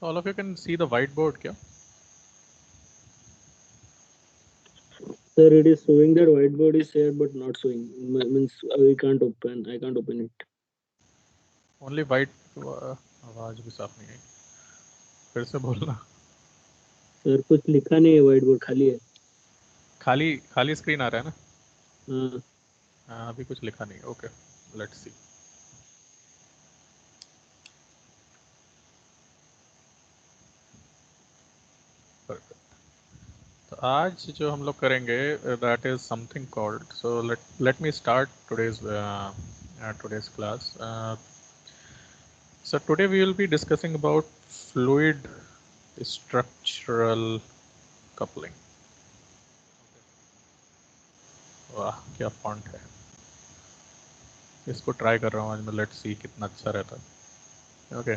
All of you can see the whiteboard, kya? Sir, it is showing that whiteboard is shared but not showing. Means we can't open. I can't open it. Only white. आवाज भी साफ नहीं आई, फिर से बोलना. Sir कुछ लिखा नहीं है, whiteboard खाली है. खाली खाली स्क्रीन आ रहा है ना. हाँ. अभी कुछ लिखा नहीं. Okay, let's see. तो आज जो हम लोग करेंगे that is something called, so let me start today's class. So today we will be discussing about fluid structural coupling. वाह क्या फॉन्ट है. इसको ट्राई कर रहा हूँ आज मैं. लेट्स सी कितना अच्छा रहता है. Okay.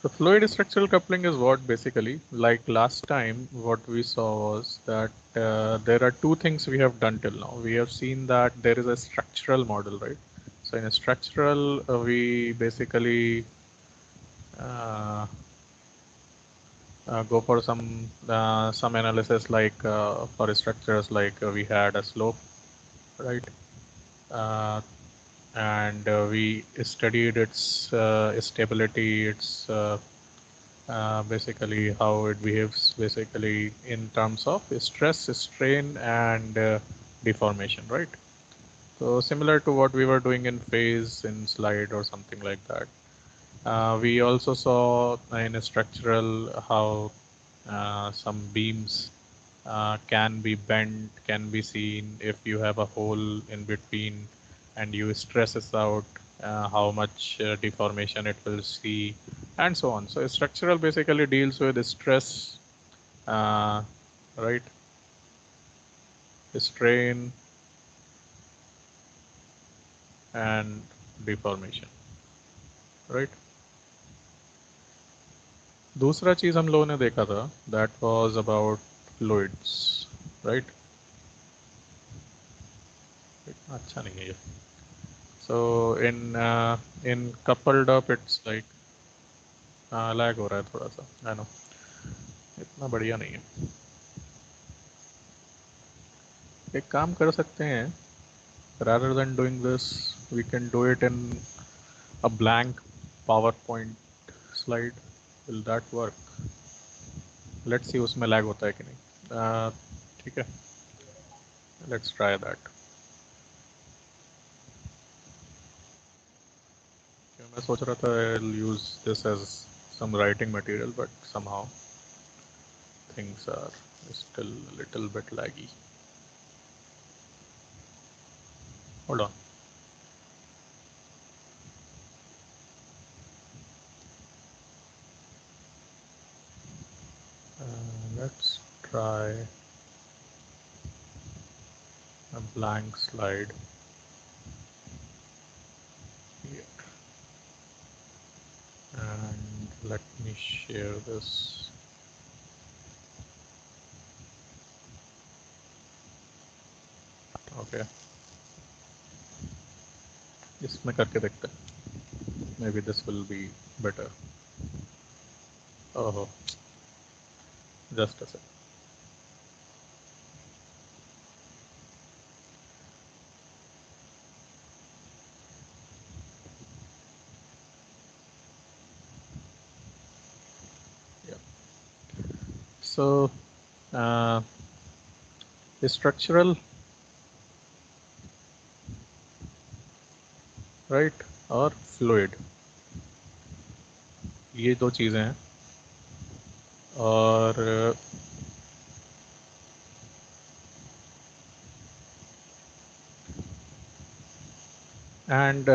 So fluid structural coupling is what basically, like last time, what we saw was that there are two things we have done till now. We have seen that there is a structural model, right? So in a structural, we basically uh, go for some analysis, like for structures, like we had a slope, right? Uh, and we studied its stability, its basically how it behaves basically in terms of stress, strain, and deformation, right? So similar to what we were doing in phase in slide or something like that. We also saw in a structural how some beams can be bent, can be seen if you have a hole in between and you stress this out, how much deformation it will see, and so on. So structural basically deals with stress, uh, right? Strain and deformation, right? दूसरा चीज हम लोगों ने देखा था, that was about fluids, right? इतना अच्छा नहीं है ये. So in coupled up it's like lag हो रहा है थोड़ा सा. आई नो, इतना बढ़िया नहीं है. एक काम कर सकते हैं, rather than doing this we can do it in a blank PowerPoint slide. Will that work? Let's see उसमें लैग होता है कि नहीं. ठीक है, let's try that. मैं सोच रहा था I'll use this as some writing material, but somehow things are still a little bit laggy. Hold on. Let's try a blank slide here, and let me share this. Okay, इसमें करके देखते हैं. Maybe this will be better. Oh, just a sec. Yeah. So, uh, structural, right, और fluid, ये दो चीज़ें हैं. और and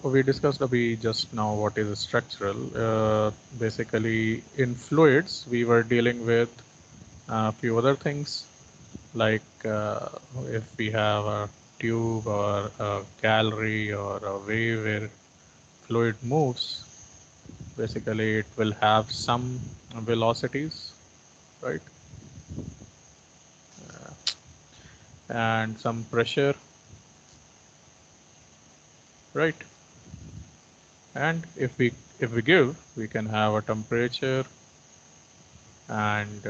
we discussed abhi just now what is structural. Basically, in fluids, we were dealing with a few other things, like if we have a tube or a gallery or a way where fluid moves, basically it will have some velocities, right? And some pressure, right? And if we give, we can have a temperature, and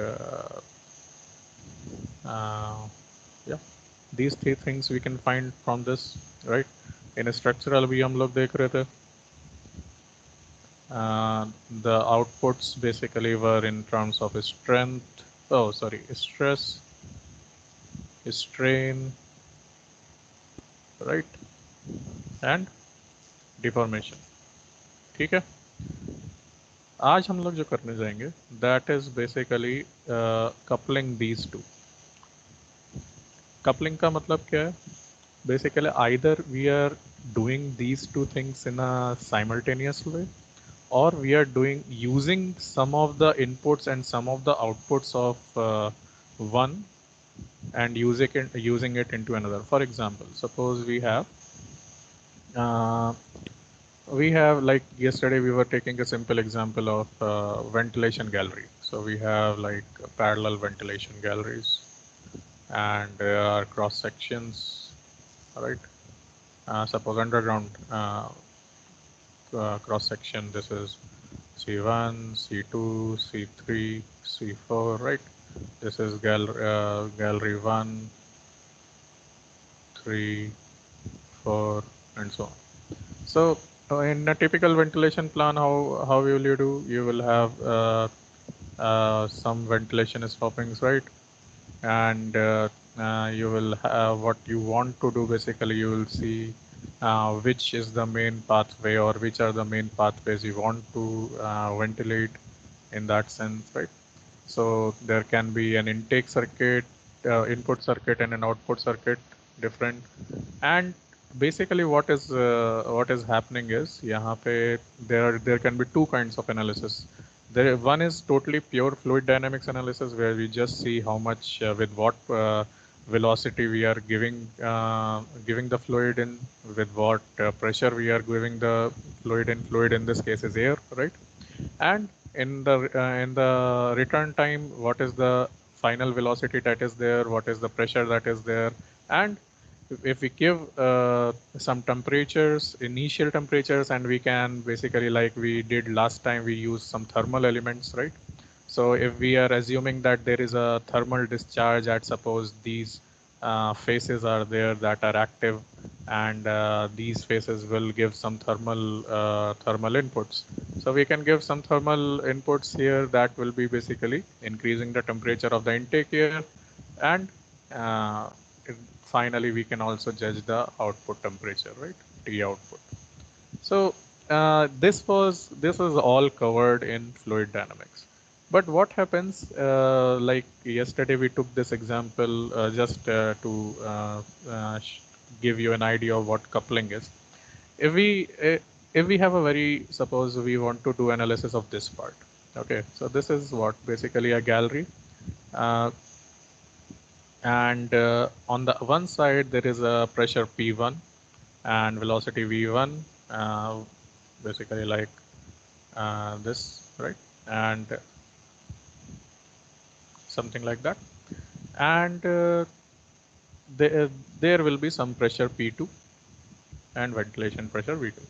yeah, these three things we can find from this, right? In a structural भी हम लोग देख रहे थे. The outputs basically were in terms of strength, stress, strain, right, and deformation. ठीक है. आज हम लोग जो करने जाएंगे that is basically coupling these two. Coupling का मतलब क्या है? Basically either we are doing these two things in a simultaneous way, or we are doing using some of the inputs and some of the outputs of one and using it into another. For example, suppose uh, we have, like yesterday we were taking a simple example of ventilation gallery. So we have like parallel ventilation galleries, and there are cross sections, right? Suppose underground cross section, this is C1, C2, C3, C4, right? This is gallery 1, 3, 4, and so on. So in a typical ventilation plan, how will you do? You will have some ventilation stoppings, right? And you will have what you want to do. Basically, you will see which is the main pathway, or which are the main pathways you want to ventilate in that sense, right? So there can be an intake circuit, input circuit, and an output circuit, different. And basically what is happening is यहाँ पे there can be two kinds of analysis. One is totally pure fluid dynamics analysis, where we just see how much with what velocity we are giving the fluid in, with what pressure we are giving the fluid in. Fluid in this case is air, right? And in the return time, what is the final velocity that is there, what is the pressure that is there. And if we give some temperatures, initial temperatures, and we can basically, like we did last time, we use some thermal elements, right? So if we are assuming that there is a thermal discharge at, suppose these phases are there that are active, and these phases will give some thermal inputs. So we can give some thermal inputs here that will be basically increasing the temperature of the intake here, and uh, finally we can also judge the output temperature, right? T output. So this was all covered in fluid dynamics. But what happens, like yesterday we took this example just to give you an idea of what coupling is. If we if we have a very, suppose we want to do analysis of this part. Okay, so this is what basically a gallery, uh, and on the one side there is a pressure P1 and velocity V1, basically like this, right? And something like that. And there will be some pressure P2 and ventilation pressure V2.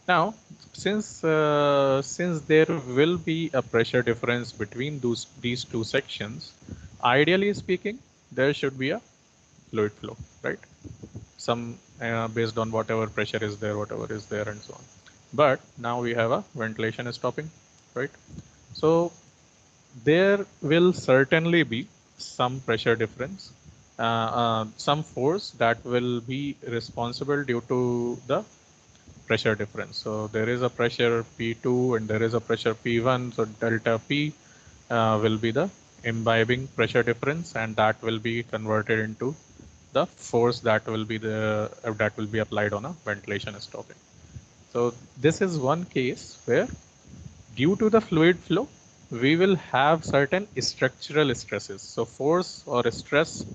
Now, since there will be a pressure difference between these two sections, ideally speaking, there should be a fluid flow, right? Some based on whatever pressure is there, whatever is there, and so on. But now we have a ventilation stopping, right? So there will certainly be some pressure difference, some force that will be responsible due to the pressure difference. So there is a pressure P2 and there is a pressure P1. So delta P will be the imbibing pressure difference, and that will be converted into the force that will be applied on a ventilation stopping. So this is one case where, due to the fluid flow, we will have certain structural stresses. So force or stress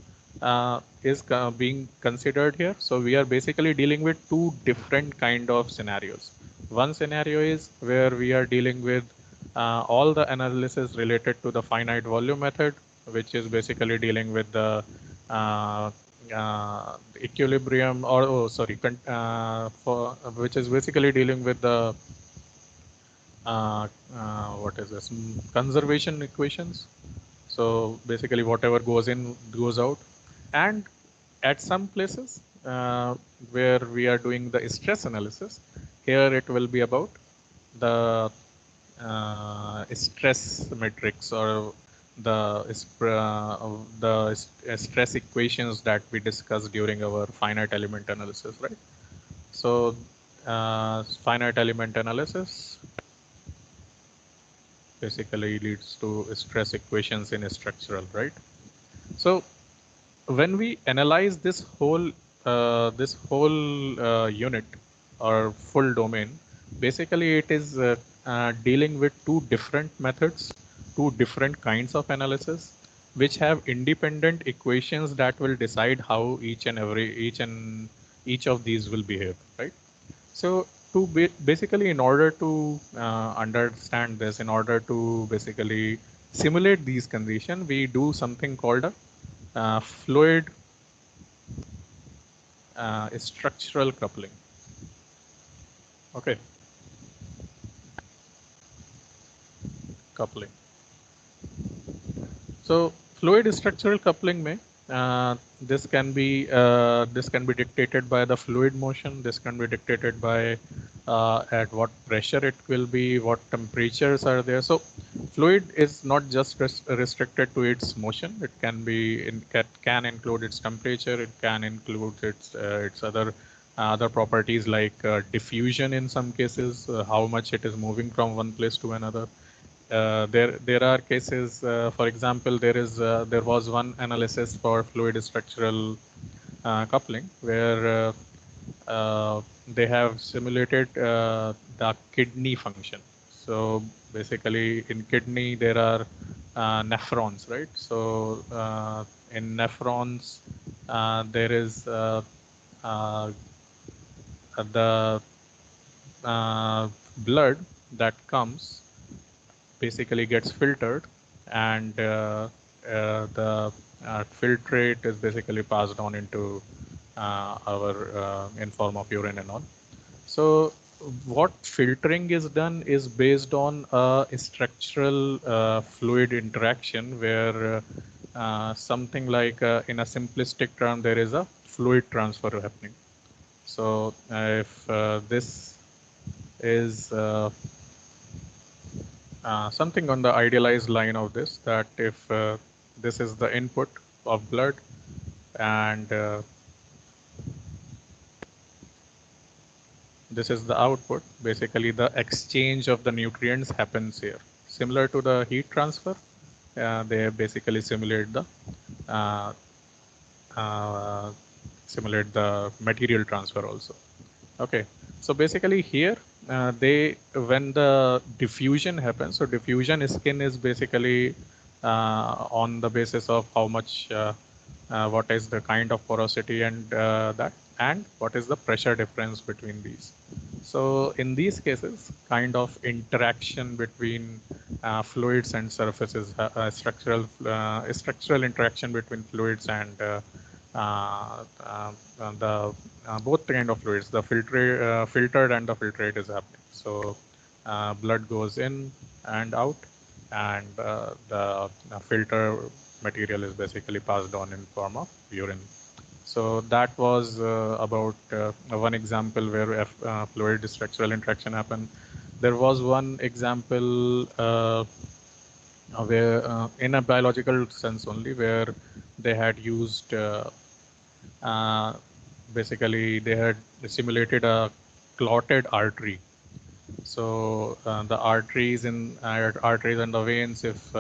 is being considered here. So we are basically dealing with two different kind of scenarios. One scenario is where we are dealing with all the analysis related to the finite volume method, which is basically dealing with the equilibrium, which is basically dealing with the what is this, conservation equations. So basically whatever goes in goes out. And at some places where we are doing the stress analysis, here it will be about the stress matrix, or the stress equations that we discussed during our finite element analysis, right? So finite element analysis basically leads to stress equations in structural, right? So when we analyze this whole unit or full domain, basically it is dealing with two different methods, two different kinds of analysis, which have independent equations that will decide how each of these will behave, right? So basically, in order to understand this, in order to basically simulate these conditions, we do something called a fluid structural coupling. Okay, coupling. So fluid structural coupling may this can be dictated by the fluid motion. This can be dictated by at what pressure it will be, what temperatures are there. So fluid is not just restricted to its motion. It can include its temperature. It can include its other properties like diffusion in some cases, how much it is moving from one place to another. There are cases, for example, there was one analysis for fluid structural coupling where they have simulated the kidney function. So basically, in kidney there are nephrons, right? So in nephrons there is the blood that comes basically gets filtered, and the filtrate is basically passed on into our in form of urine and all. So what filtering is done is based on a structural fluid interaction where something like in a simplistic term there is a fluid transfer happening. So if this is something on the idealized line of this, that if this is the input of blood and this is the output, basically the exchange of the nutrients happens here. Similar to the heat transfer, they basically uh, uh, simulate the material transfer also. Okay, so basically here when the diffusion happens, so diffusion skin is basically on the basis of how much, what is the kind of porosity and and what is the pressure difference between these. So in these cases, kind of interaction between fluids and surfaces, structural interaction between fluids and the both kind of fluids, the filtered and the filtrate is happening. So blood goes in and out, and the filter material is basically passed on in form of urine. So that was about one example where fluid structural interaction happened. There was one example where, in a biological sense only, where they had used uh, basically they had simulated a clotted artery. So the arteries and the veins, if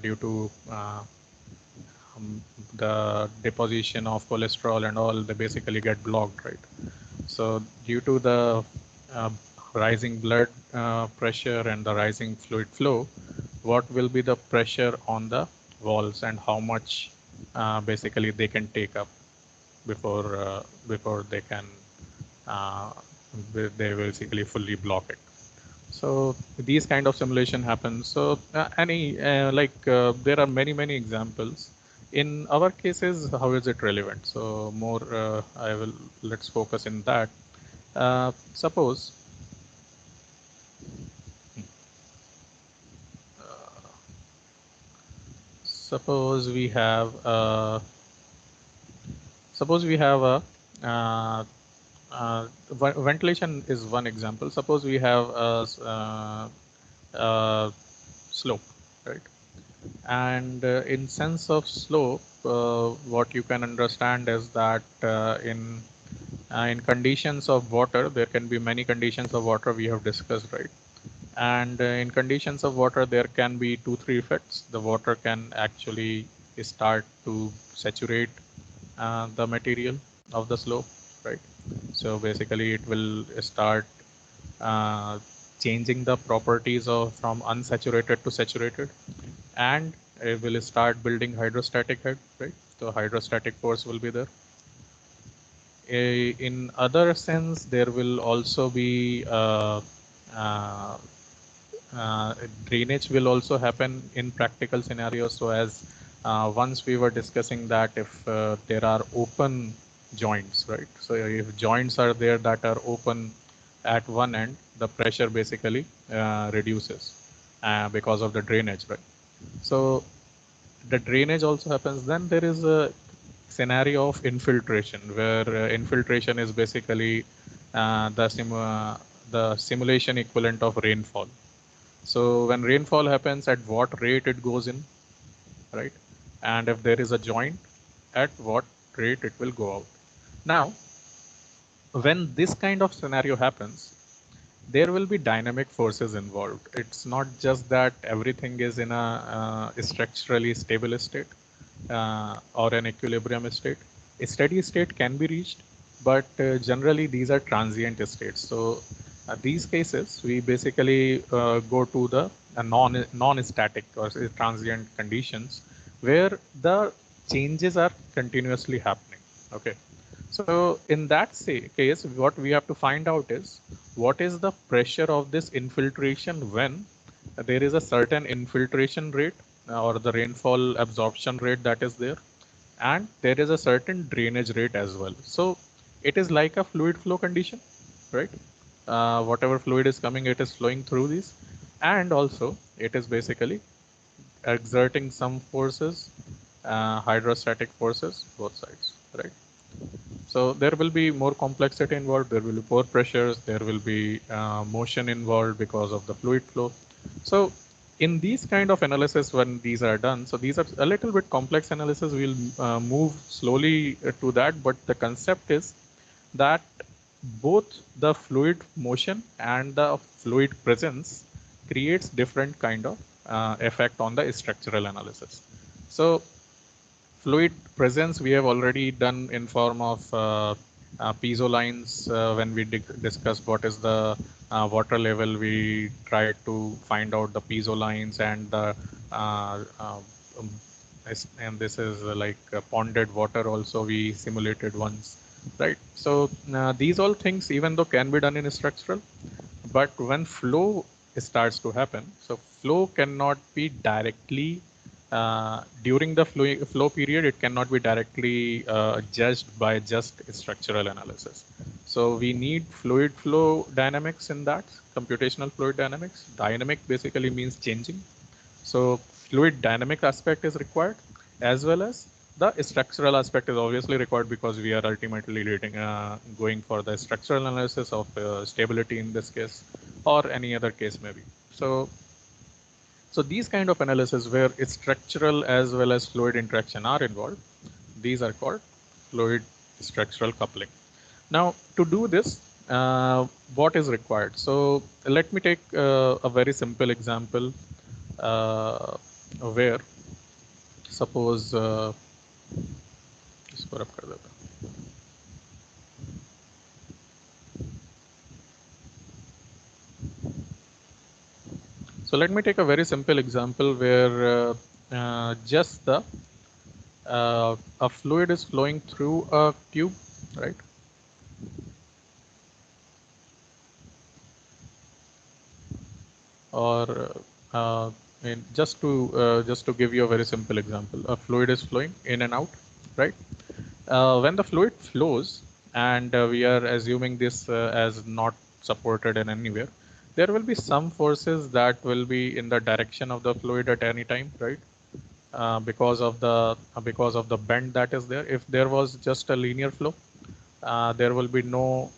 due to the deposition of cholesterol and all, they basically get blocked, right? So due to the uh, rising blood pressure and the rising fluid flow, what will be the pressure on the walls and how much basically they can take up before they can uh, they basically fully block it. So these kind of simulation happens. So there are many examples. In our cases, how is it relevant? So more, let's focus in that. Suppose suppose we have a uh, ventilation is one example. Suppose we have a slope, right? And in sense of slope, what you can understand is that in conditions of water, there can be many conditions of water we have discussed, right? And in conditions of water, there can be 2-3 effects. The water can actually start to saturate the material of the slope, right? So basically, it will start uh, changing the properties of from unsaturated to saturated, and it will start building hydrostatic head, right? So hydrostatic force will be there. In other sense, there will also be uh, drainage will also happen in practical scenarios. So as once we were discussing that if there are open joints, right? So if joints are there that are open at one end, the pressure basically reduces because of the drainage, right? So the drainage also happens. Then there is a scenario of infiltration, where infiltration is basically the simulation equivalent of rainfall. So when rainfall happens, at what rate it goes in, right? And if there is a joint, at what rate it will go out. Now, when this kind of scenario happens, there will be dynamic forces involved. It's not just that everything is in a structurally stable state or an equilibrium state. A steady state can be reached, but generally these are transient states. So these cases, we basically go to the non-static or transient conditions where the changes are continuously happening. Okay. So in that case, what we have to find out is what is the pressure of this infiltration when there is a certain infiltration rate or the rainfall absorption rate that is there, and there is a certain drainage rate as well. So it is like a fluid flow condition, right? Whatever fluid is coming, it is flowing through these, and also it is basically exerting some forces, hydrostatic forces, both sides, right? So there will be more complexity involved. There will be more pressures. There will be motion involved because of the fluid flow. So in these kind of analysis, when these are done, so these are a little bit complex analysis. We'll move slowly to that, but the concept is that both the fluid motion and the fluid presence creates different kind of effect on the structural analysis. So fluid presence we have already done in form of piezo lines. When we discussed what is the water level, we tried to find out the piezo lines and the um, and this is like ponded water also we simulated once, right? So these all things, even though can be done in structural, but when flow starts to happen, so flow cannot be directly during the flow period, it cannot be directly judged by just structural analysis. So we need fluid flow dynamics in that, computational fluid dynamics. Dynamic basically means changing. So fluid dynamic aspect is required, as well as the structural aspect is obviously required because we are ultimately going for the structural analysis of stability in this case, or any other case maybe. So these kind of analysis where structural as well as fluid interaction are involved, these are called fluid structural coupling. Now, to do this, what is required? So let me take a very simple example where suppose इसको रब कर देता हूं. So let me take a very simple example where just a fluid is flowing through a tube, right? Or just to give you a very simple example, a fluid is flowing in and out, right? When the fluid flows, and we are assuming this as not supported in anywhere, there will be some forces that will be in the direction of the fluid at any time, right? because of the bend that is there. If there was just a linear flow, there will be no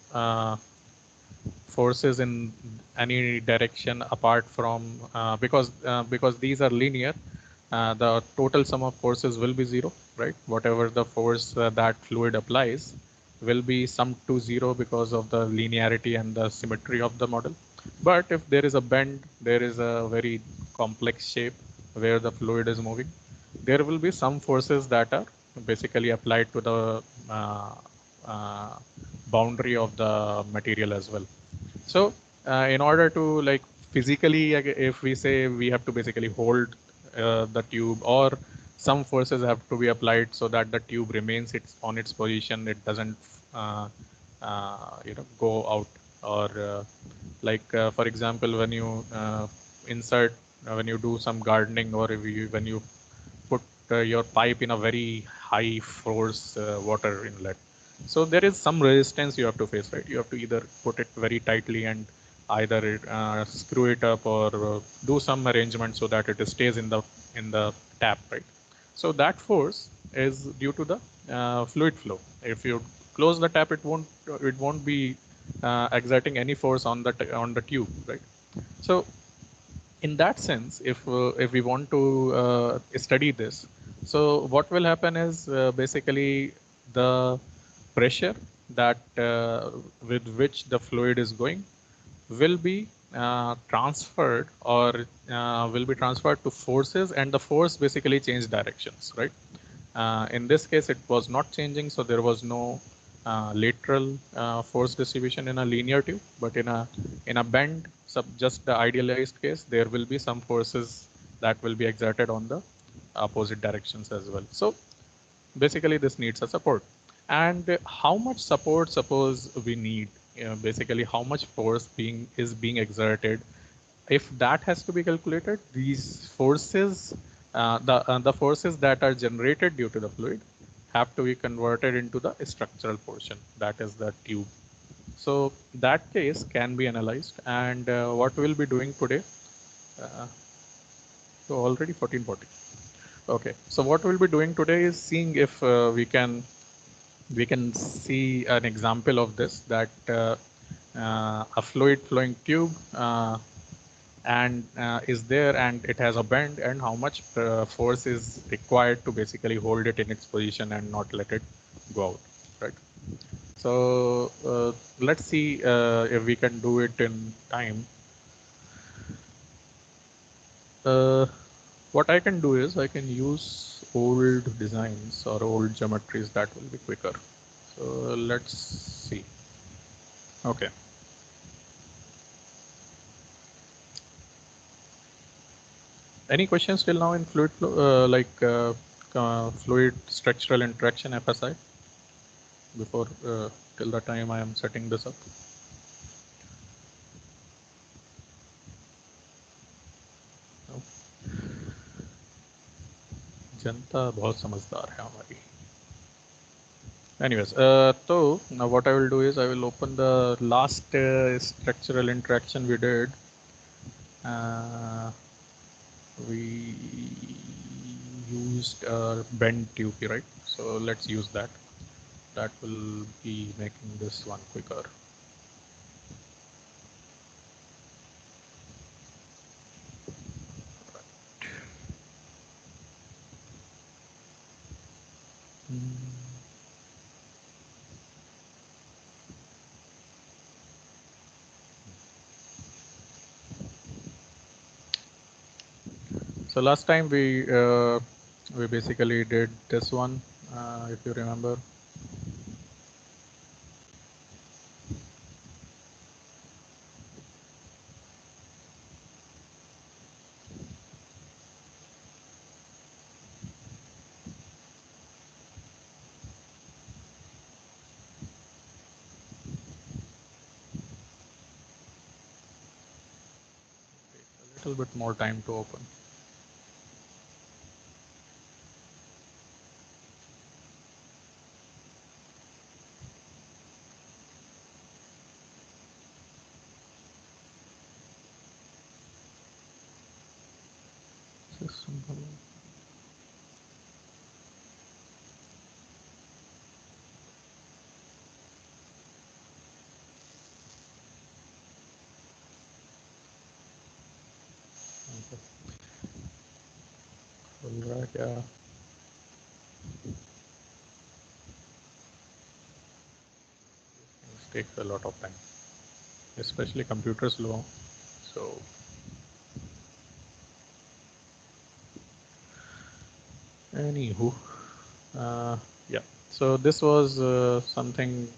forces in any direction apart from because these are linear. The total sum of forces will be zero, right? Whatever the force that fluid applies will be summed to zero because of the linearity and the symmetry of the model. But if there is a bend, there is a very complex shape where the fluid is moving, there will be some forces that are basically applied to the uh, uh, boundary of the material as well. So in order to like physically, if we say we have to basically hold the tube, or some forces have to be applied so that the tube remains on its position, it doesn't go out, or for example, when you insert when you do some gardening, or if when you put your pipe in a very high force water inlet. So there is some resistance you have to face, right? You have to either put it very tightly and either screw it up, or do some arrangement so that it stays in the tap, right? So that force is due to the fluid flow. If you close the tap, it won't be exerting any force on the tube, right? So in that sense, if we want to study this, so what will happen is basically the pressure that with which the fluid is going will be transferred, or will be transferred to forces, and the force basically change directions, right? In this case, it was not changing, so there was no lateral force distribution in a linear tube, but in a bend, just the idealized case, there will be some forces that will be exerted on the opposite directions as well. So basically, this needs a support. And how much support, suppose we need, basically how much force being exerted, if that has to be calculated, these forces, the forces that are generated due to the fluid have to be converted into the structural portion, that is the tube. So that case can be analyzed, and what we'll be doing today. Uh, so already 1440. Okay, so what we'll be doing today is seeing if we can see an example of this, that a fluid flowing tube and is there, and it has a bend, and how much force is required to basically hold it in its position and not let it go out, right? So let's see if we can do it in time. uh, what I can do is I can use old designs or old geometries, that will be quicker. So let's see. Okay. Any questions till now in fluid flow, fluid structural interaction FSI, before till the time I am setting this up? No? जनता बहुत समझदार है हमारी. Anyways, so now what I will do is I will open the last structural interaction we did. We used bend tube, right? So let's use that. That will be making this one quicker. So last time we basically did this one, if you remember. A little bit more time to open. System. Right, yeah. It takes a lot of time, especially computers low. So anywho, yeah. So this was something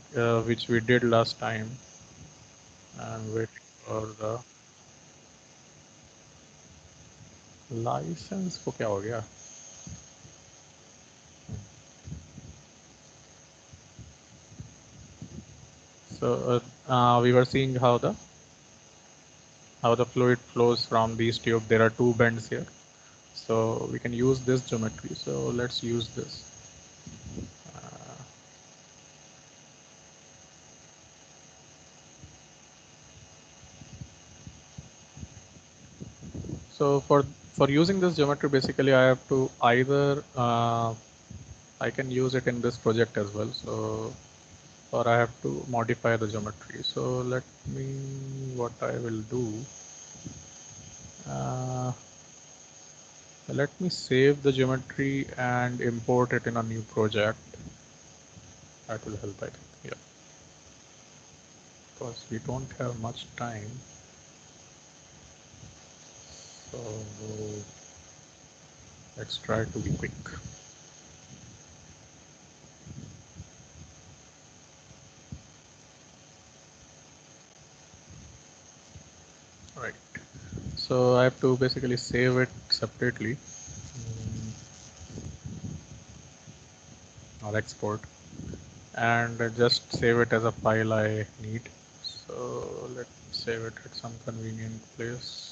which we did last time. I'm waiting for the license. को क्या हो गया? So we were seeing how the fluid flows from these tube. There are two bends here, so we can use this geometry. So let's use this. So for using this geometry, basically I have to either I can use it in this project as well. So or I have to modify the geometry. So let me, what I will do, let me save the geometry and import it in a new project. That will help, I think. Yeah, because we don't have much time. So let's try to be quick. All right. So I have to basically save it separately or export, and just save it as a file I need. So let's save it at some convenient place.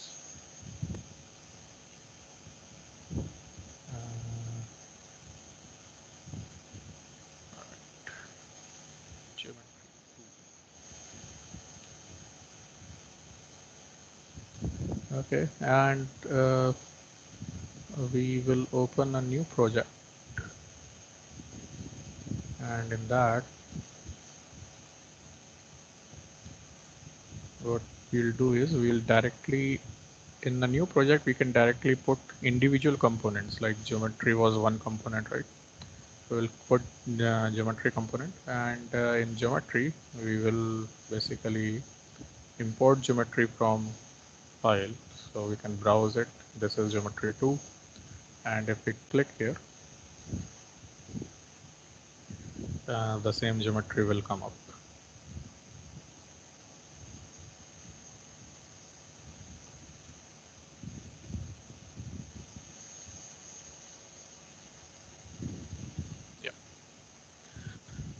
Okay, and we will open a new project, and in that what we'll do is we'll directly, in the new project we can directly put individual components, like geometry was one component, right? So we'll put geometry component, and in geometry we will basically import geometry from file, so we can browse it. This is geometry 2, and if we click here, the same geometry will come up.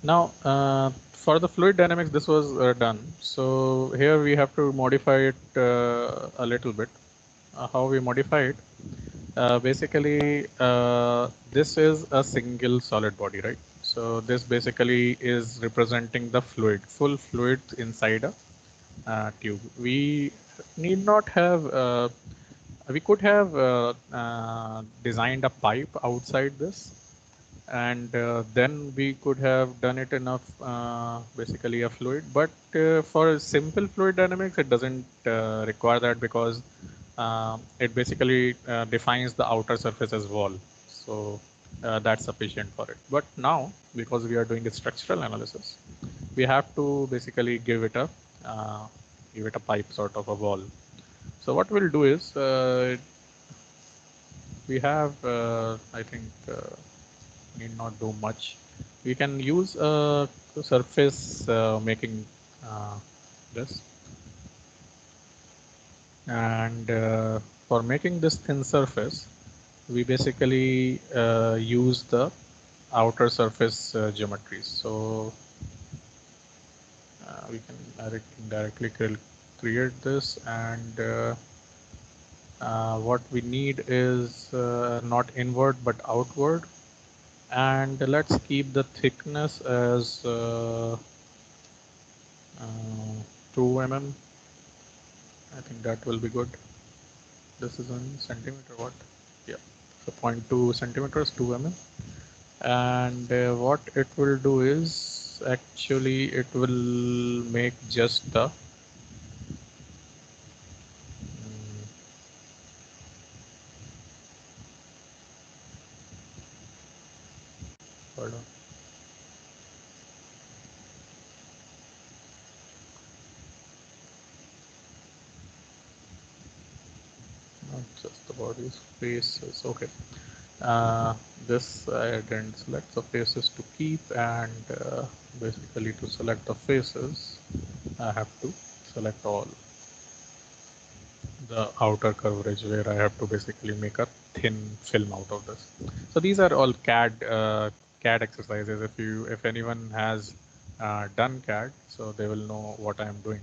Now, for the fluid dynamics, this was done. So here we have to modify it a little bit. How we modify it? Basically, this is a single solid body, right? So this basically is representing the fluid, full fluid inside a tube. We need not have, we could have designed a pipe outside this, and then we could have done it enough, basically a fluid. But for simple fluid dynamics, it doesn't require that, because it basically defines the outer surface as wall. So that's sufficient for it. But now, because we are doing a structural analysis, we have to basically give it a pipe, sort of a wall. So what we'll do is we have, I think, need not do much. We can use a surface making this, and for making this thin surface, we basically use the outer surface geometries. So we can directly create this, and what we need is not inward but outward. And let's keep the thickness as 2 mm. I think that will be good. This is in centimeter, what? Yeah, so 0.2 centimeters, 2 mm. And what it will do is, actually it will make just the Hold on. Not just the body's faces. Okay. This I didn't select the faces to keep, and basically to select the faces, I have to select all the outer coverage where I have to basically make a thin film out of this. So these are all CAD exercises. If anyone has done CAD, so they will know what I am doing.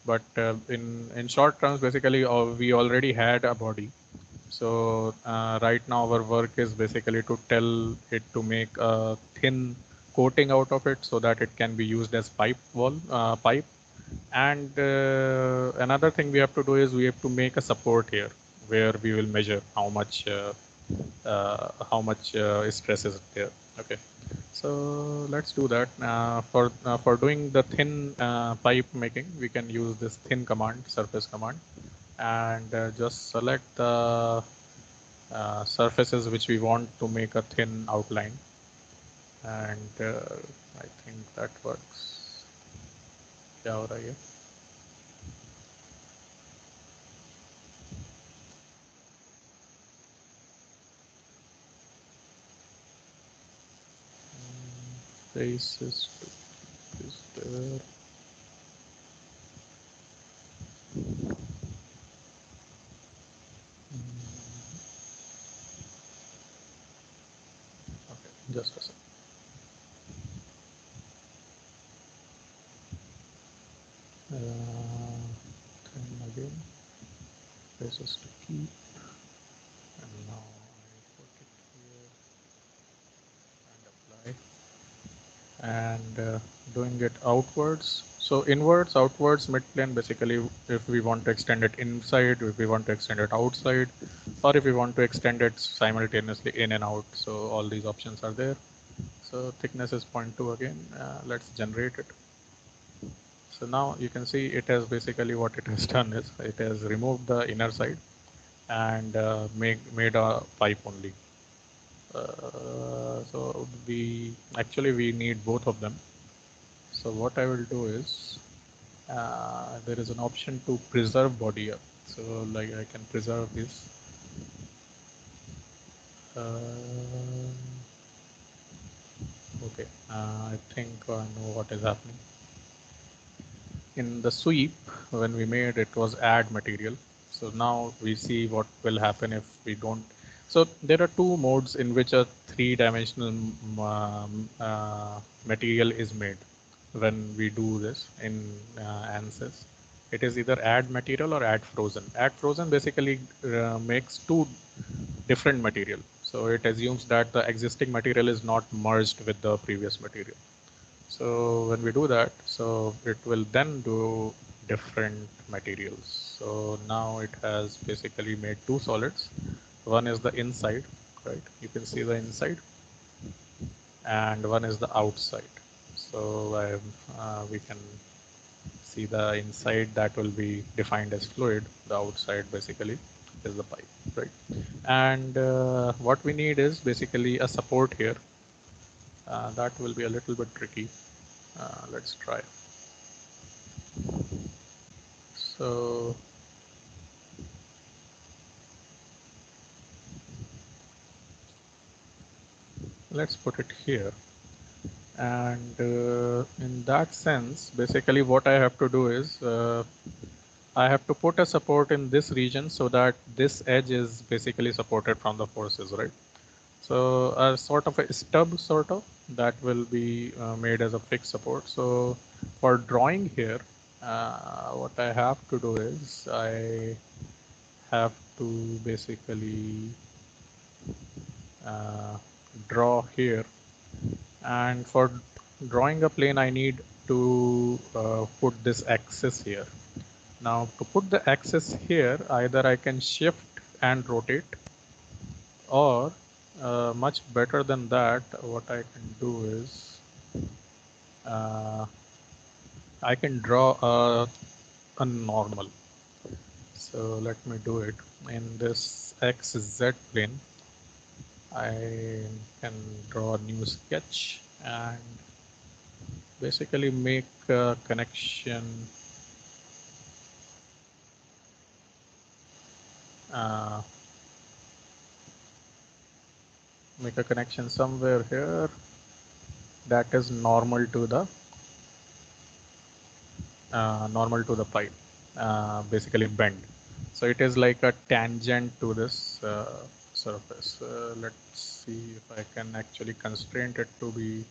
But in short terms, basically, we already had a body. So right now our work is basically to tell it to make a thin coating out of it so that it can be used as pipe. And another thing we have to do is we have to make a support here where we will measure how much stress is there. Okay, so let's do that. For doing the thin pipe making, we can use this thin command, surface command, and just select the surfaces which we want to make a thin outline, and I think that works. क्या हो रहा है? Faces is there. Okay, just a second. Then again, faces to keep, and now I put it here and apply, and doing it outwards. So inwards, outwards, mid-plane, basically if we want to extend it inside, if we want to extend it outside, or if we want to extend it simultaneously in and out. So all these options are there. So thickness is 0.2 again. Let's generate it. So now you can see it has basically what it has done is it has removed the inner side and made a pipe only. So we need both of them. So what I will do is there is an option to preserve body up. So like I can preserve this. Okay, I think I know what is happening. In the sweep, when we made it was add material. So now we see what will happen if we don't. So there are two modes in which a three-dimensional material is made when we do this in ANSYS. It is either add material or add frozen. Add frozen basically makes two different material. So it assumes that the existing material is not merged with the previous material. So when we do that, so it will then do different materials. So now it has basically made two solids. One is the inside, right? You can see the inside, and one is the outside. So we can see the inside that will be defined as fluid. The outside basically is the pipe, right? And what we need is basically a support here. That will be a little bit tricky. Let's try. So let's put it here. And in that sense, basically what I have to do is I have to put a support in this region so that this edge is basically supported from the forces, right? So a sort of a stub that will be made as a fixed support. So for drawing here, what I have to do is I have to basically draw here, and for drawing a plane I need to put this axis here. Now to put the axis here, either I can shift and rotate, or much better than that, what I can do is I can draw a normal. So let me do it in this XZ plane. I can draw a new sketch and basically make a connection somewhere here that is normal to the pipe, basically bend. So it is like a tangent to this surface. Let's see if I can actually constrain it to be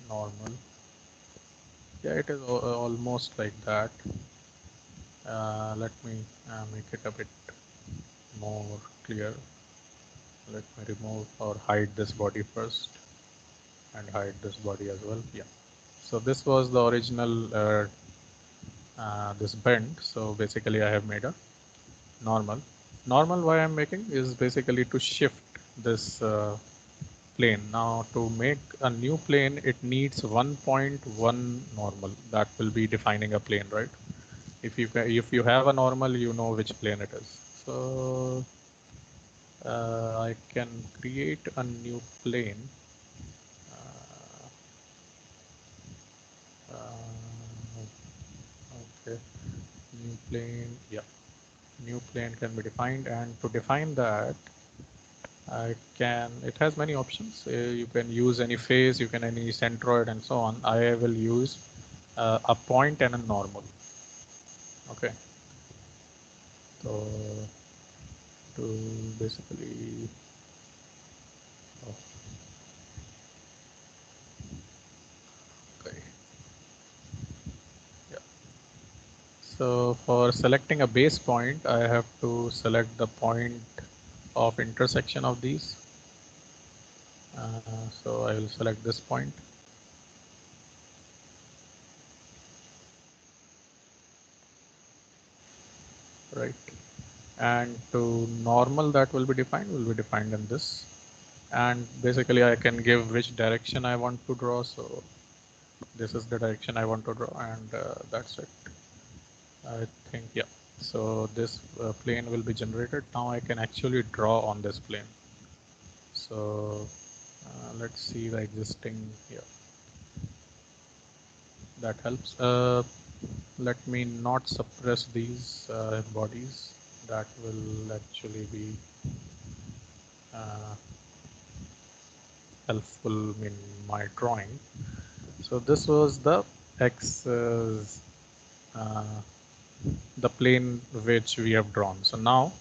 normal. Yeah, it is almost like that. Let me make it a bit more clear. Let me remove or hide this body first and hide this body as well. Yeah. So this was the original this bend. So basically I have made a normal. Normal why I'm making is basically to shift this plane. Now to make a new plane, it needs 1.1 normal. That will be defining a plane, right? If you have a normal, you know which plane it is. So I can create a new plane. Okay, new plane. Yeah, new plane can be defined, and to define that, it has many options. You can use any phase, you can any centroid and so on. I will use a point and a normal. Okay. So to basically, oh, okay. Yeah. So for selecting a base point, I have to select the point of intersection of these. So I will select this point. Right. And to normal that will be defined in this. And basically I can give which direction I want to draw. So this is the direction I want to draw, and that's it. I think, yeah. So this plane will be generated. Now I can actually draw on this plane. So let's see the existing, yeah, that helps. Let me not suppress these bodies. That will actually be helpful in my drawing. So this was the X, the plane which we have drawn. So now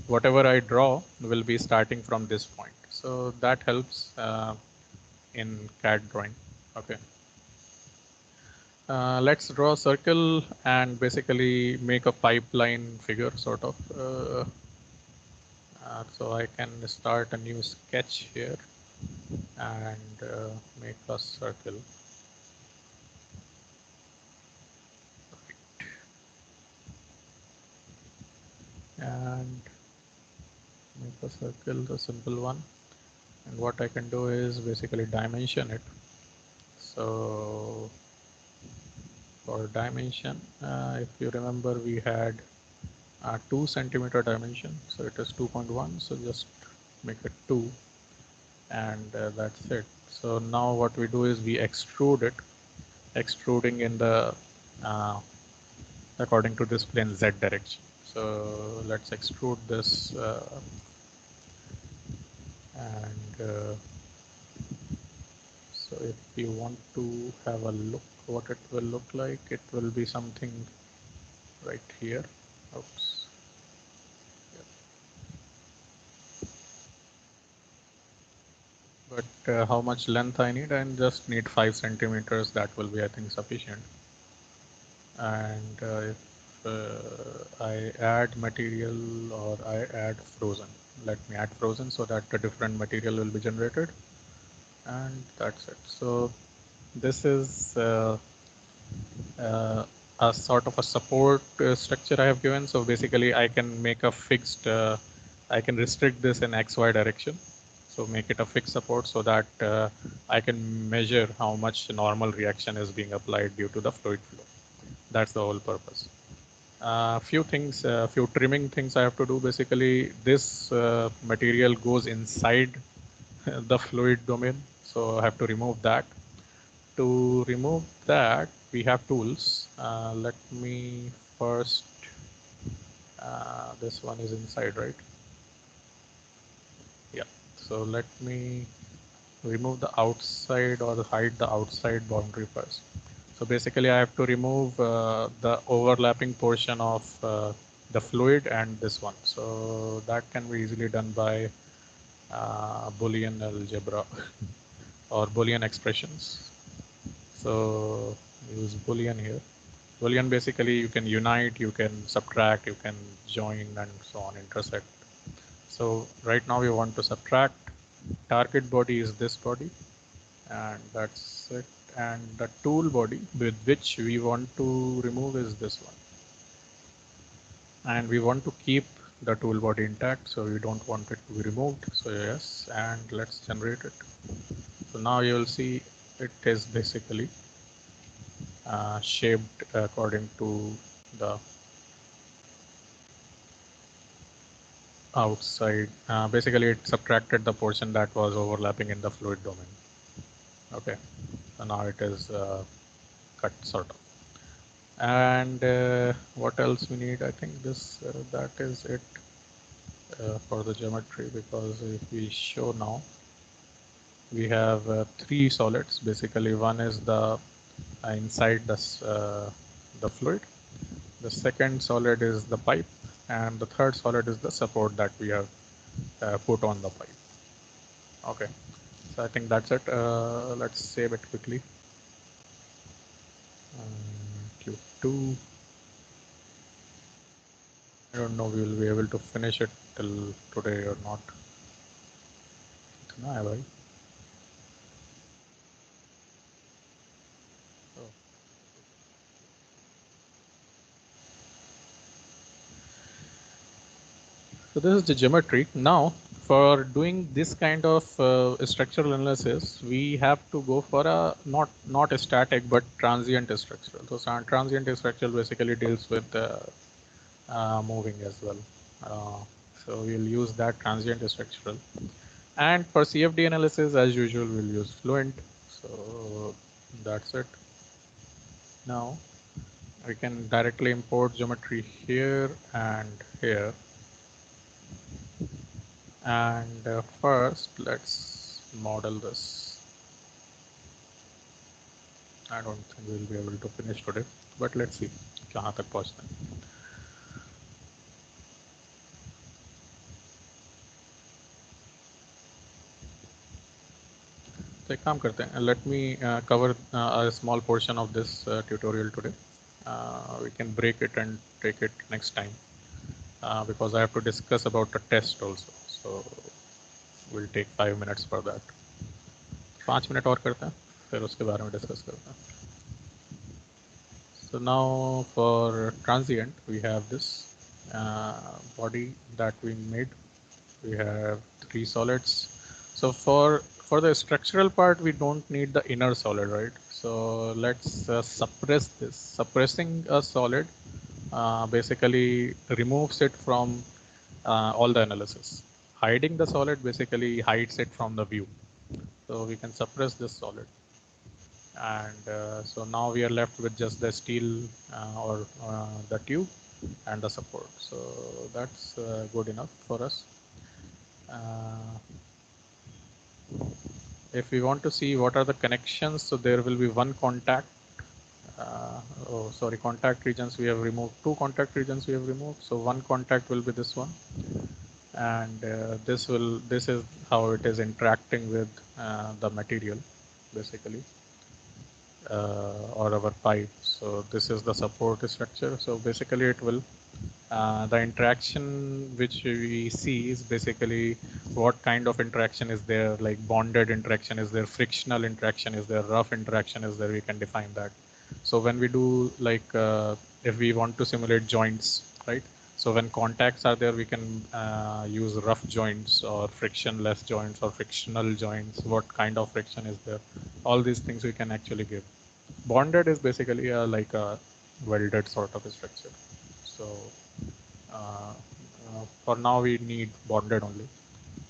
whatever I draw will be starting from this point. So that helps in CAD drawing. Okay. Let's draw a circle and basically make a pipeline figure sort of. So I can start a new sketch here and make a circle. And make a circle, the simple one. And what I can do is basically dimension it. So for dimension, if you remember, we had 2 centimeter dimension, so it is 2.1. So just make it 2, and that's it. So now what we do is we extrude it, extruding in the according to this plane Z direction. So let's extrude this and so if you want to have a look what it will look like, it will be something right here. Oops. But how much length I need? I just need 5 centimeters. That will be, I think, sufficient. And if I add material or I add frozen, let me add frozen so that a different material will be generated. And that's it. So this is a sort of a support structure I have given. So basically I can make a fixed, I can restrict this in XY direction. So make it a fixed support so that I can measure how much normal reaction is being applied due to the fluid flow. That's the whole purpose. Few things, few trimming things I have to do. Basically, this material goes inside the fluid domain. So I have to remove that. To remove that, we have tools. Let me first, this one is inside, right? Yeah. So let me remove the outside or hide the outside boundary first. So basically I have to remove the overlapping portion of the fluid and this one. So that can be easily done by Boolean algebra or Boolean expressions. So use Boolean here. Boolean basically you can unite, you can subtract, you can join and so on, intersect. So right now we want to subtract. Target body is this body and that's it. And the tool body with which we want to remove is this one. And we want to keep the tool body intact, so we don't want it to be removed. So yes, and let's generate it. So now you will see it is basically shaped according to the outside. Basically it subtracted the portion that was overlapping in the fluid domain. Okay, so now it is cut sort of. And what else we need? I think this that is it for the geometry, because if we show now, we have three solids. Basically, one is the inside the fluid. The second solid is the pipe, and the third solid is the support that we have put on the pipe. Okay, so I think that's it. Let's save it quickly. Q2. I don't know we will be able to finish it till today or not. इतना है भाई. So this is the geometry. Now, for doing this kind of structural analysis, we have to go for a not a static but transient structural. So transient structural basically deals with moving as well. So we'll use that transient structural. And for CFD analysis, as usual, we'll use Fluent. So that's it. Now we can directly import geometry here and here. And first, let's model this. I don't think we'll be able to finish today, but let's see कहाँ तक पहुँचते हैं. तो एक काम करते हैं. Let me cover a small portion of this tutorial today. We can break it and take it next time because I have to discuss about the test also. So we'll take 5 minutes for that. 5 minute और करते हैं, फिर उसके बारे में discuss करते हैं. So now for transient, we have this body that we made. We have three solids. So for the structural part, we don't need the inner solid, right? So let's suppress this. Suppressing a solid basically removes it from all the analysis. Hiding the solid basically hides it from the view. So we can suppress this solid. And so now we are left with just the steel or the tube and the support. So that's good enough for us. If we want to see what are the connections, so there will be one contact. Contact regions we have removed. Two contact regions we have removed. So one contact will be this one, and this is how it is interacting with the material, basically. Or our pipe. So this is the support structure. So basically it will, the interaction which we see is basically what kind of interaction is there, like bonded interaction is there, frictional interaction is there, rough interaction is there, we can define that. So when we do like, if we want to simulate joints, right? So when contacts are there, we can use rough joints or frictionless joints or frictional joints. What kind of friction is there? All these things we can actually give. Bonded is basically like a welded sort of a structure. So for now we need bonded only.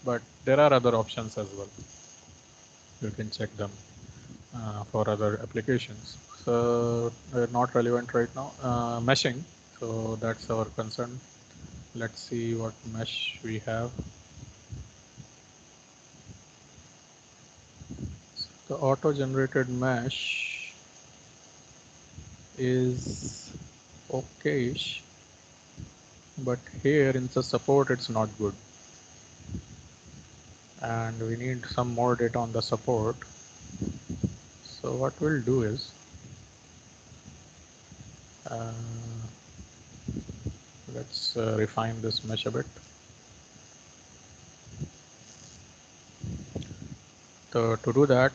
but there are other options as well. You can check them for other applications. So they're not relevant right now. Meshing, so that's our concern. Let's see what mesh we have. The auto-generated mesh is okay-ish, but here in the support it's not good, and we need some more data on the support. So what we'll do is let's refine this mesh a bit. So to do that,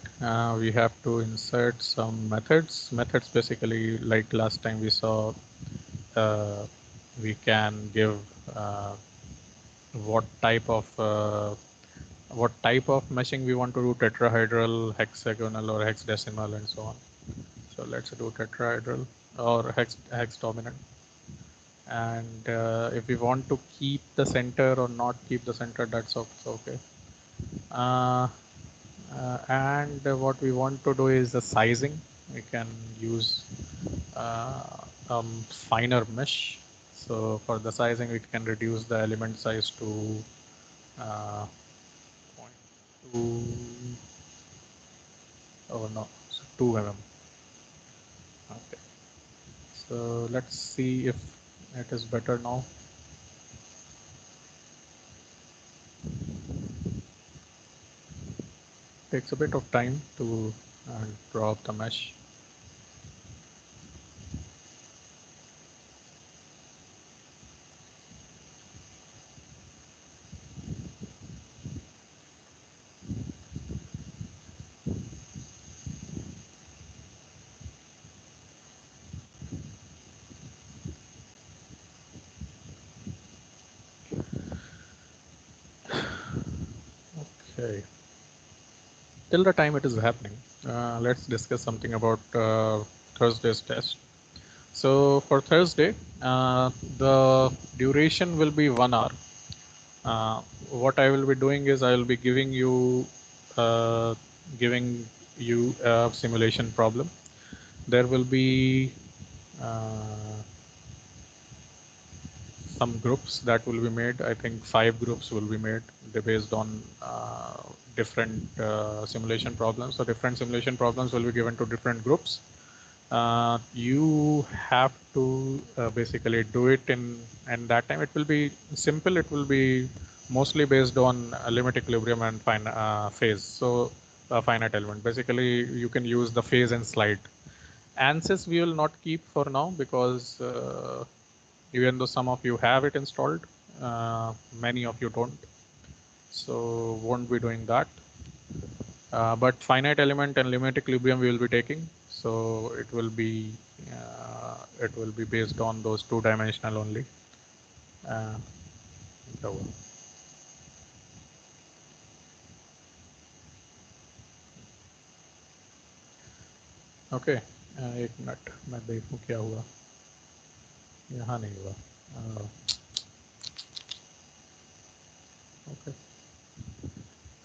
we have to insert some methods. Methods basically, like last time we saw, we can give what type of meshing we want to do, tetrahedral, hexagonal, or hexadecimal, and so on. So let's do tetrahedral or hex dominant. And if we want to keep the center or not keep the center, that's also okay. And what we want to do is the sizing. We can use finer mesh. So for the sizing, we can reduce the element size to 0.2, oh no, so 2 mm. Okay. So let's see if it is better now. Takes a bit of time to draw up the mesh. Okay. Till the time it is happening, let's discuss something about Thursday's test. So for Thursday, the duration will be 1 hour. What I will be doing is I will be giving you a simulation problem. There will be some groups that will be made. I think 5 groups will be made. They're based on different simulation problems. So different simulation problems will be given to different groups. You have to basically do it and that time it will be simple. It will be mostly based on limit equilibrium and phase. So finite element. Basically, you can use the phase and slide. ANSYS we will not keep for now because even though some of you have it installed, many of you don't. So won't be doing that. But finite element and limit equilibrium we will be taking. So it will be based on those 2-dimensional only. Okay एक minute मैं देखूं क्या हुआ यहाँ नहीं हुआ okay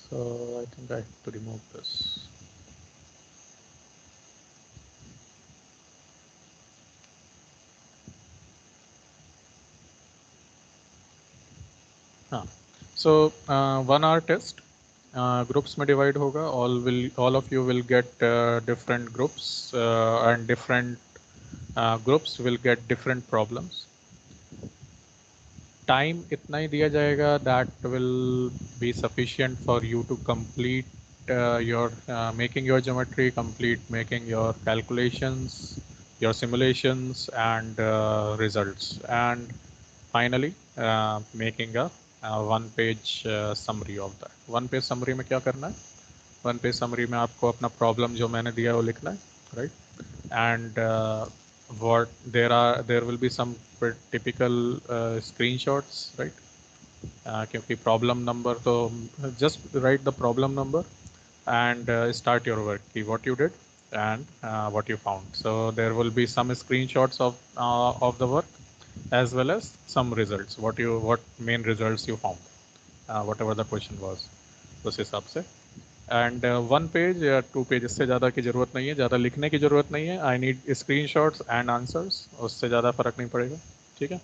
so I think I have to remove this. So 1 hour test groups में divide होगा. All of you will get different groups and different groups will get different problems. Time इतना ही दिया जाएगा that will be sufficient for you to complete your making your geometry, making your calculations, your simulations and results, and finally making a one-page summary of that. One-page summary में क्या करना है? One-page summary में आपको अपना problem जो मैंने दिया वो लिखना है, right? And what there will be some typical screenshots, right? क्योंकि problem number तो just write the problem number and start your work. What you did and what you found. So there will be some screenshots of the work as well as some results. What main results you found. whatever the question was, उस हिसाब से. And 1 page या 2 page, इससे ज़्यादा की ज़रूरत नहीं है, ज़्यादा लिखने की ज़रूरत नहीं है. I need screenshots and answers, उससे ज़्यादा फ़र्क नहीं पड़ेगा. ठीक है.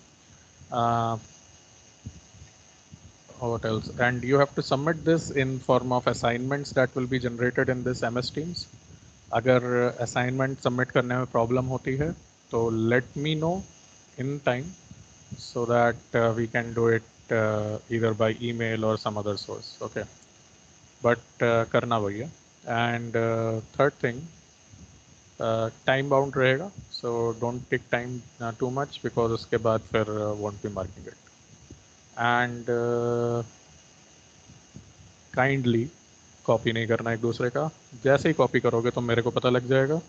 What else? And you have to submit this in form of assignments that will be generated in this MS Teams. अगर assignment submit करने में problem होती है तो let me know in time so that we can do it either by email or some other source. Okay. But करना भैया. And third thing, time bound रहेगा. So don't take time too much because उसके बाद फिर won't be marking it. And kindly copy नहीं करना एक दूसरे का. जैसे ही कॉपी करोगे तो मेरे को पता लग जाएगा.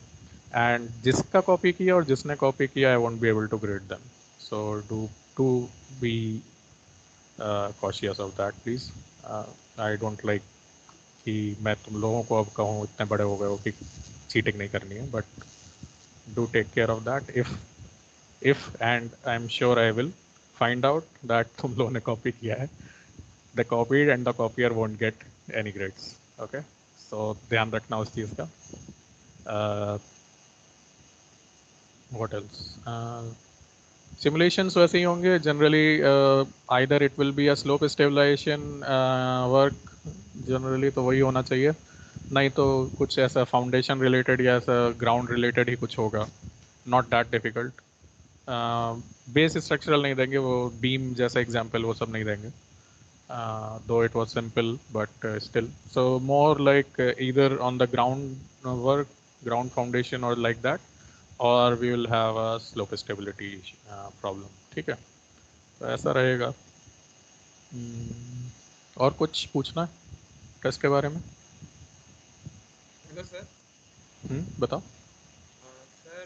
एंड जिसका कॉपी किया और जिसने कॉपी किया, I won't be able to grade them. So do be cautious of that please. I don't like कि मैं तुम लोगों को अब कहूँ इतने बड़े हो गए हो कि चीटिंग नहीं करनी है. But do take care of that. If and I am sure I will find out that तुम लोगों ने कॉपी किया है, the copied and the copier won't get any grades. Okay, so ध्यान रखना उस चीज़ का. What else? Simulations वैसे ही होंगे generally. Either it will be a slope stabilization work generally, तो वही होना चाहिए. नहीं तो कुछ ऐसा foundation related या ऐसा ground related ही कुछ होगा. Not that difficult. Base structural नहीं देंगे वो, beam जैसा example वो सब नहीं देंगे. Though it was simple, but still. So more like either on the ground work, ground foundation or like that, or we will have a slope stability problem. ठीक है, तो ऐसा रहेगा. और कुछ पूछना है टेस्ट के बारे में? Hello sir. बताओ. सर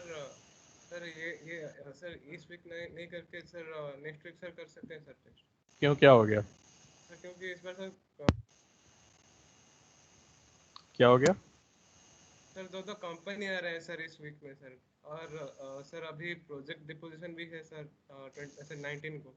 सर ये सर इस वीक नहीं करके सर नेक्स्ट वीक सर कर सकते हैं सर टेस्ट? क्यों, क्या हो गया? सर क्योंकि इस बार सर क्या हो गया? सर दो कंपनी आ रहे हैं सर इस वीक में सर. और सर अभी प्रोजेक्ट डिपोजिशन भी है सर 19 को.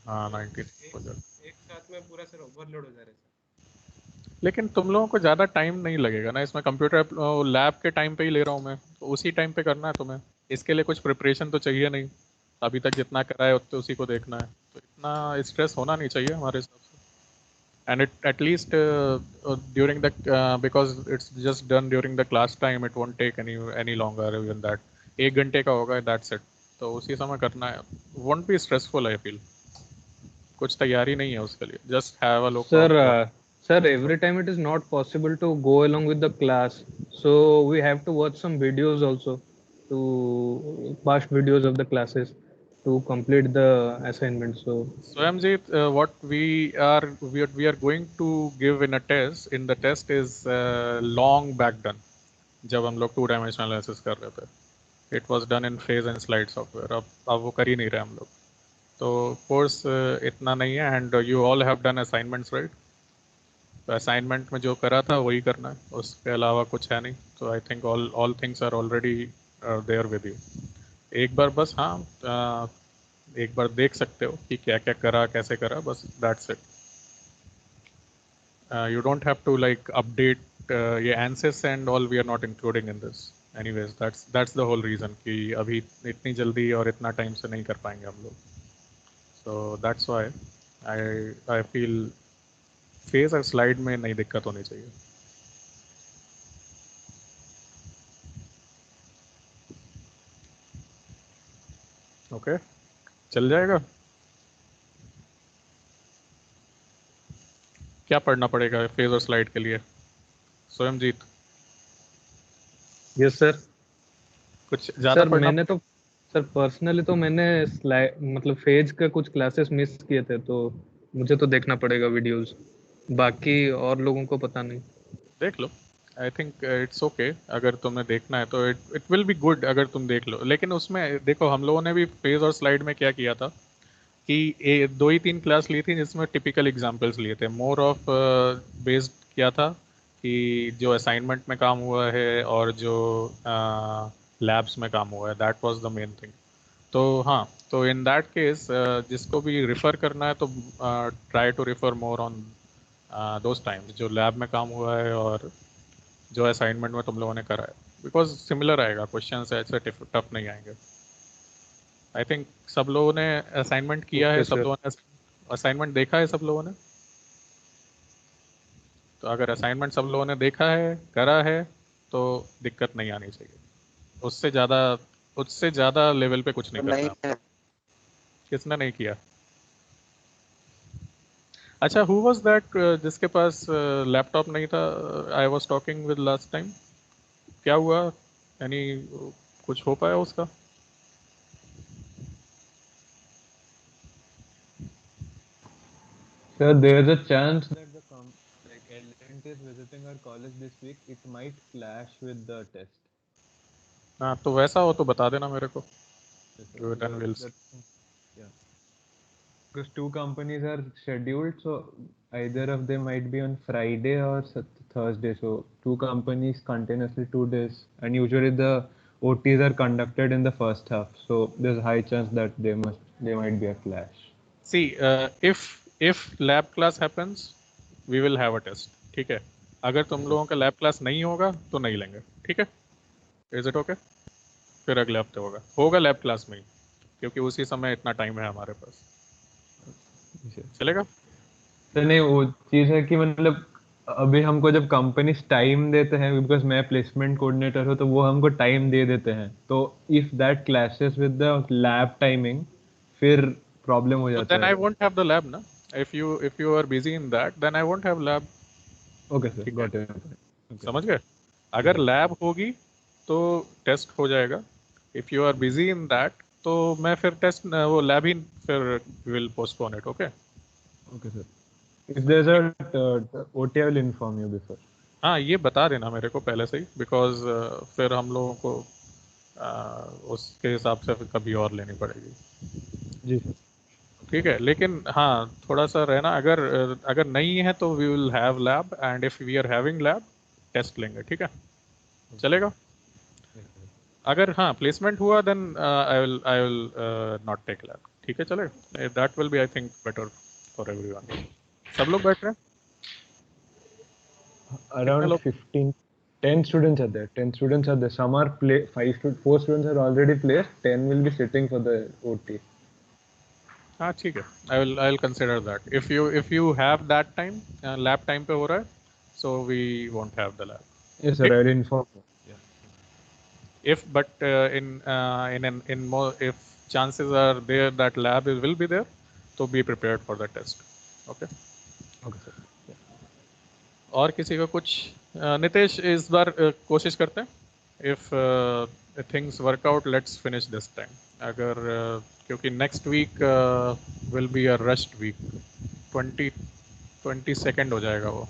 हाँ 19 को. एक साथ में पूरा सर ओवरलोड हो जा रहा है सर. लेकिन तुम लोगों को ज़्यादा टाइम नहीं लगेगा ना इसमें. कंप्यूटर लैब के टाइम पे ही ले रहा हूँ मैं, तो उसी टाइम पे करना है तुम्हें. इसके लिए कुछ प्रिपरेशन तो चाहिए नहीं. अभी तक जितना करा है उतना उसी को देखना है, तो इतना स्ट्रेस होना नहीं चाहिए हमारे हिसाब से. And it at least during the because it's just done during the class time, it won't take any longer even that. 1 घंटे का होगा, दैट्स इट. तो उसी समय करना है. Won't be stressful I feel. कुछ तैयारी नहीं है उसके लिए. Just have a look. Sir, every time it is not possible to go along with the class, so we have to watch some videos also, to past videos of the classes to complete the assignment. So Swayamjit, what we are going to give in a test. In the test is long back done. जब हम लोग 2 dimensional analysis कर रहे थे, it was done in phase and slide software. अब वो कर ही नहीं रहे हम लोग. तो कोर्स इतना नहीं है. And you all have done assignments right. तो असाइनमेंट में जो करा था वही करना है, उसके अलावा कुछ है नहीं. तो I think all things are already there with you. एक बार बस एक बार देख सकते हो कि क्या क्या करा, कैसे करा, बस that's it. You don't have to like update ये answers and all. We are not including in this anyways. That's the whole reason कि अभी इतनी जल्दी और इतना टाइम से नहीं कर पाएंगे हम लोग. So that's why I feel phase और स्लाइड में नहीं दिक्कत होनी चाहिए. ओके, चल जाएगा. क्या पढ़ना पड़ेगा फेज और स्लाइड के लिए स्वयंजीत? yes sir. कुछ ज़्यादा सर पढ़ना? मैंने तो सर पर्सनली तो मैंने स्लाइड मतलब फेज का कुछ क्लासेस मिस किए थे, तो मुझे तो देखना पड़ेगा वीडियोस. बाकी और लोगों को पता नहीं. देख लो. I think it's okay. अगर तुम्हें देखना है तो इट विल बी गुड अगर तुम देख लो. लेकिन उसमें देखो, हम लोगों ने भी फेज और स्लाइड में क्या किया था कि 2 ही 3 क्लास ली थी जिसमें टिपिकल एग्जांपल्स लिए थे. मोर ऑफ बेस्ड किया था कि जो असाइनमेंट में काम हुआ है और जो लैब्स में काम हुआ है, that was the main thing. तो हाँ, तो इन दैट केस जिसको भी रिफ़र करना है तो try to refer more on those times जो लैब में काम हुआ है और जो असाइनमेंट में तुम लोगों ने करा है, बिकॉज सिमिलर आएगा क्वेश्चन से, ऐसे टफ नहीं आएंगे। आई थिंक सब लोगों ने असाइनमेंट किया है, Okay, सब sir. लोगों ने असाइनमेंट देखा है सब लोगों ने। तो अगर असाइनमेंट सब लोगों ने देखा है, करा है, तो दिक्कत नहीं आनी चाहिए। उससे ज़्यादा लेवल पे कुछ नहीं करना है। किसने नहीं किया? अच्छा, हु वाज दैट जिसके पास लैपटॉप नहीं था? I was talking with last time. क्या हुआ? यानी कुछ हो पाया उसका? Sir, there's a chance that like L&T is visiting our college this week. It might clash with the test. हाँ, तो वैसा हो तो बता देना मेरे को। Yes, sir. Then we'll see. Yeah, because two companies are scheduled, so either of them might be on Friday or Thursday. So two companies continuously 2 days, and usually the OTs are conducted in the first half. So there's a high chance that they might be a clash. See, if lab class happens, we will have a test. ठीक है? अगर तुम लोगों का lab class नहीं होगा तो नहीं लेंगे। ठीक है? Is it okay? फिर अगले हफ्ते होगा लैब क्लास में ही, क्योंकि उसी समय इतना टाइम है हमारे पास। चलेगा? तो नहीं, वो चीज है कि मतलब अभी हमको जब कंपनी टाइम देते हैं, बिकॉज मैं प्लेसमेंट कोऑर्डिनेटर हूँ, तो वो हमको टाइम दे देते हैं। तो if that clashes with the lab timing, फिर प्रॉब्लम हो So जाता then I है। won't have the lab ना। If you are busy in that, then I won't have lab। Okay sir, ठीक है? Got it. ओके। समझ गए? अगर लैब होगी तो टेस्ट हो जाएगा। If you are busy in that, तो मैं फिर टेस्ट वो लैब ही फिर will postpone it. Okay? Okay sir, if there is a OT I will inform you before. हाँ, ये बता देना मेरे को पहले से ही, बिकॉज फिर हम लोगों को उसके हिसाब से फिर कभी और लेनी पड़ेगी। जी सर। ठीक है, लेकिन हाँ थोड़ा सा रहना, अगर नहीं है तो we will have lab, and if we are having lab, test लेंगे। ठीक है? चलेगा? अगर हाँ प्लेसमेंट हुआ, then I will not take lab. ठीक है, चलेगा? That will be I think better for everyone. सब लोग बैठ रहे हैं? कितने Around लोग? 15, 10 students are there. 10 students are there. Some are 4 students are already placed. 10 will be sitting for the OT. हाँ ठीक है, I will consider that. If you have that time, lab time पे हो रहा है, so we won't have the lab. Yes sir, I will inform you. Yeah. In more, if chances are there that lab will be there, so be prepared for the test. Okay? Okay sir. और किसी का कुछ? नितेश, इस बार कोशिश करते हैं, if things work out, let's finish this time. अगर क्योंकि next week will be a rushed week. 22nd हो जाएगा वो।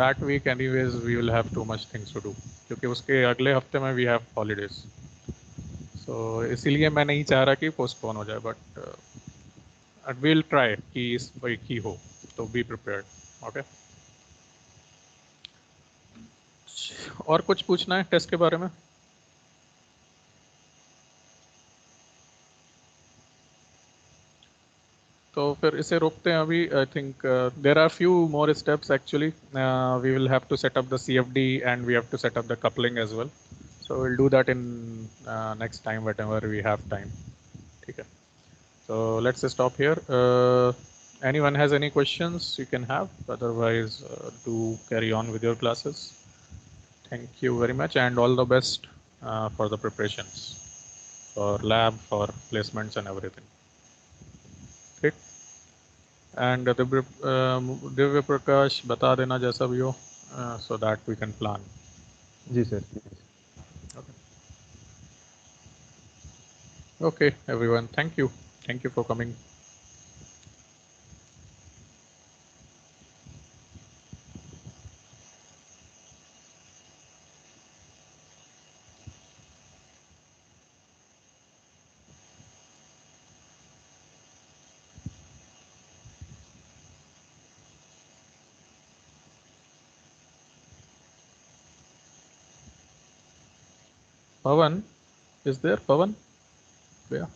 That week anyways we will have too much things to do, क्योंकि उसके अगले हफ्ते में वी हैव हॉलीडेज। सो इसीलिए मैं नहीं चाह रहा कि पोस्टपोन हो जाए, बट विल ट्राई कि इस वीक ही हो, तो बी प्रिपेयर्ड। ओके? और कुछ पूछना है टेस्ट के बारे में? तो फिर इसे रोकते हैं अभी। I think there are few more steps actually. We will have to set up the CFD and we have to set up the coupling as well. So will do that in next time, whatever we have time. ठीक है? So let's stop here. Anyone has any questions you can have, otherwise do carry on with your classes. Thank you very much, and all the best for the preparations, for lab, for placements and everything. ठीक? And Divya Prakash, बता देना जैसा भी हो, so that we can plan. जी sir, please. Okay. Okay, everyone. Thank you. Thank you for coming. Pawan, is there Pawan? Yeah.